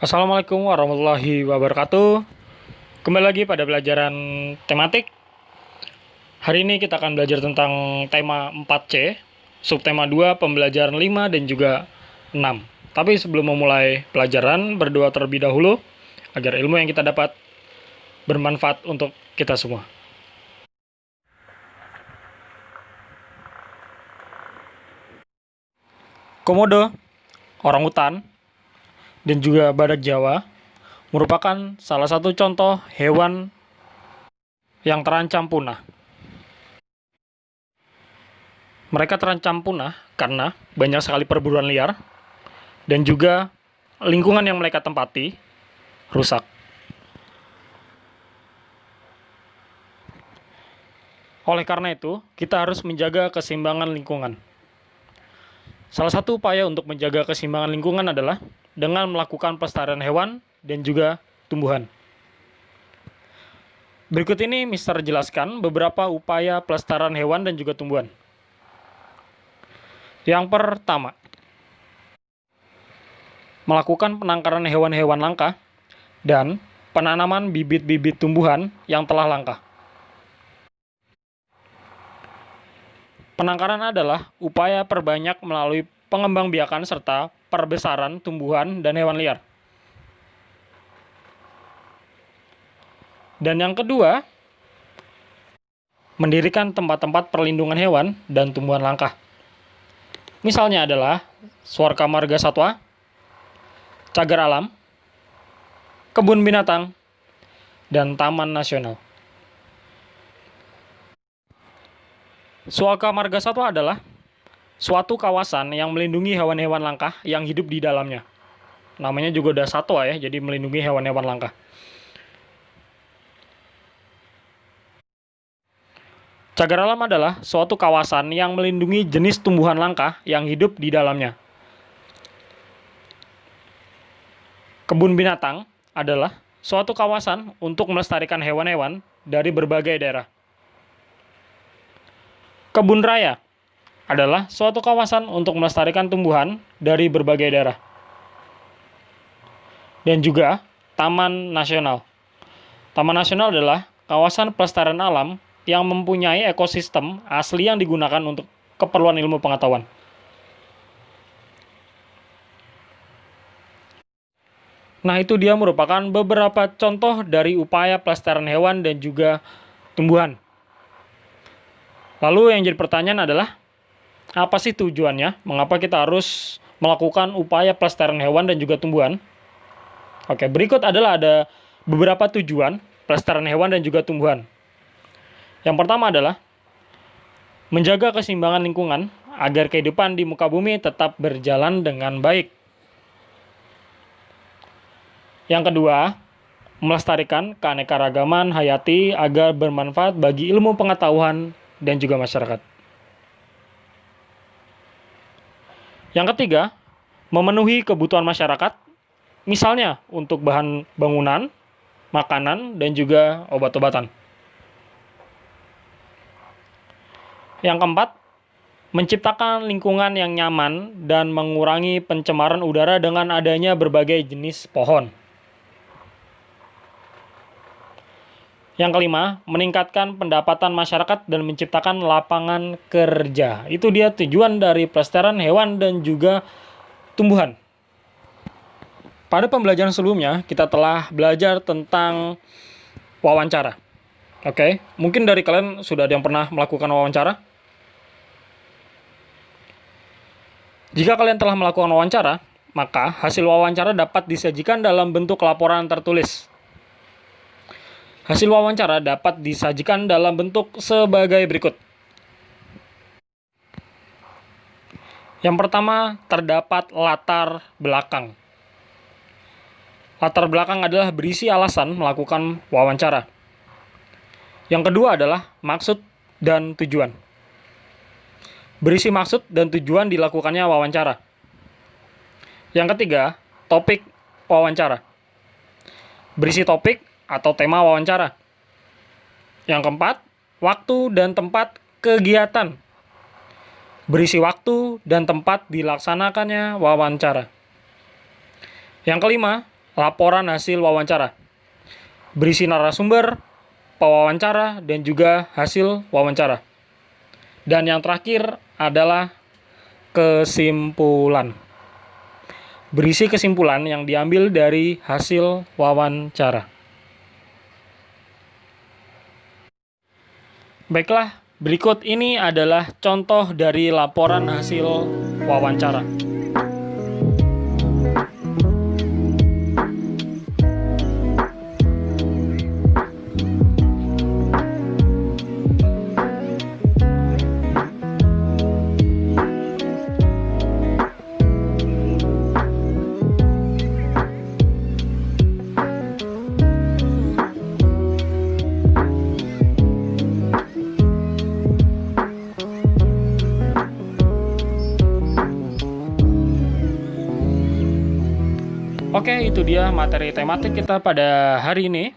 Assalamualaikum warahmatullahi wabarakatuh. Kembali lagi pada pelajaran tematik. Hari ini kita akan belajar tentang tema 4C, subtema 2, pembelajaran 5 dan juga 6. Tapi sebelum memulai pelajaran, berdoa terlebih dahulu agar ilmu yang kita dapat bermanfaat untuk kita semua. Komodo, orangutan, dan juga badak Jawa merupakan salah satu contoh hewan yang terancam punah. Mereka terancam punah karena banyak sekali perburuan liar dan juga lingkungan yang mereka tempati rusak. Oleh karena itu, kita harus menjaga keseimbangan lingkungan. Salah satu upaya untuk menjaga keseimbangan lingkungan adalah dengan melakukan pelestarian hewan dan juga tumbuhan. Berikut ini Mister jelaskan beberapa upaya pelestarian hewan dan juga tumbuhan. Yang pertama, melakukan penangkaran hewan-hewan langka dan penanaman bibit-bibit tumbuhan yang telah langka. Penangkaran adalah upaya perbanyak melalui pengembangbiakan serta perbesaran tumbuhan dan hewan liar. Dan yang kedua, mendirikan tempat-tempat perlindungan hewan dan tumbuhan langka. Misalnya adalah Swarga Marga Satwa, Cagar Alam, Kebun Binatang, dan Taman Nasional. Swarga Marga Satwa adalah suatu kawasan yang melindungi hewan-hewan langka yang hidup di dalamnya. Namanya juga udah satwa ya, jadi melindungi hewan-hewan langka. Cagar alam adalah suatu kawasan yang melindungi jenis tumbuhan langka yang hidup di dalamnya. Kebun binatang adalah suatu kawasan untuk melestarikan hewan-hewan dari berbagai daerah. Kebun raya adalah suatu kawasan untuk melestarikan tumbuhan dari berbagai daerah. Dan juga Taman Nasional. Taman Nasional adalah kawasan pelestarian alam yang mempunyai ekosistem asli yang digunakan untuk keperluan ilmu pengetahuan. Nah, itu dia merupakan beberapa contoh dari upaya pelestarian hewan dan juga tumbuhan. Lalu yang jadi pertanyaan adalah, apa sih tujuannya? Mengapa kita harus melakukan upaya pelestarian hewan dan juga tumbuhan? Oke, berikut adalah ada beberapa tujuan pelestarian hewan dan juga tumbuhan. Yang pertama adalah menjaga keseimbangan lingkungan agar kehidupan di muka bumi tetap berjalan dengan baik. Yang kedua, melestarikan keanekaragaman hayati agar bermanfaat bagi ilmu pengetahuan dan juga masyarakat. Yang ketiga, memenuhi kebutuhan masyarakat, misalnya untuk bahan bangunan, makanan, dan juga obat-obatan. Yang keempat, menciptakan lingkungan yang nyaman dan mengurangi pencemaran udara dengan adanya berbagai jenis pohon. Yang kelima, meningkatkan pendapatan masyarakat dan menciptakan lapangan kerja. Itu dia tujuan dari pelestarian hewan dan juga tumbuhan. Pada pembelajaran sebelumnya, kita telah belajar tentang wawancara. Oke, mungkin dari kalian sudah ada yang pernah melakukan wawancara? Jika kalian telah melakukan wawancara, maka hasil wawancara dapat disajikan dalam bentuk laporan tertulis. Hasil wawancara dapat disajikan dalam bentuk sebagai berikut. Yang pertama, terdapat latar belakang. Latar belakang adalah berisi alasan melakukan wawancara. Yang kedua adalah maksud dan tujuan. Berisi maksud dan tujuan dilakukannya wawancara. Yang ketiga, topik wawancara. Berisi topik atau tema wawancara. Yang keempat, waktu dan tempat kegiatan. Berisi waktu dan tempat dilaksanakannya wawancara. Yang kelima, laporan hasil wawancara. Berisi narasumber, pewawancara, dan juga hasil wawancara. Dan yang terakhir adalah kesimpulan. Berisi kesimpulan yang diambil dari hasil wawancara. Baiklah, berikut ini adalah contoh dari laporan hasil wawancara. Oke, itu dia materi tematik kita pada hari ini.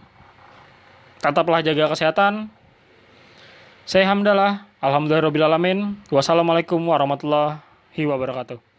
Tetaplah jaga kesehatan. Saya Hamdalah. Alhamdulillahirrahmanirrahim. Wassalamualaikum warahmatullahi wabarakatuh.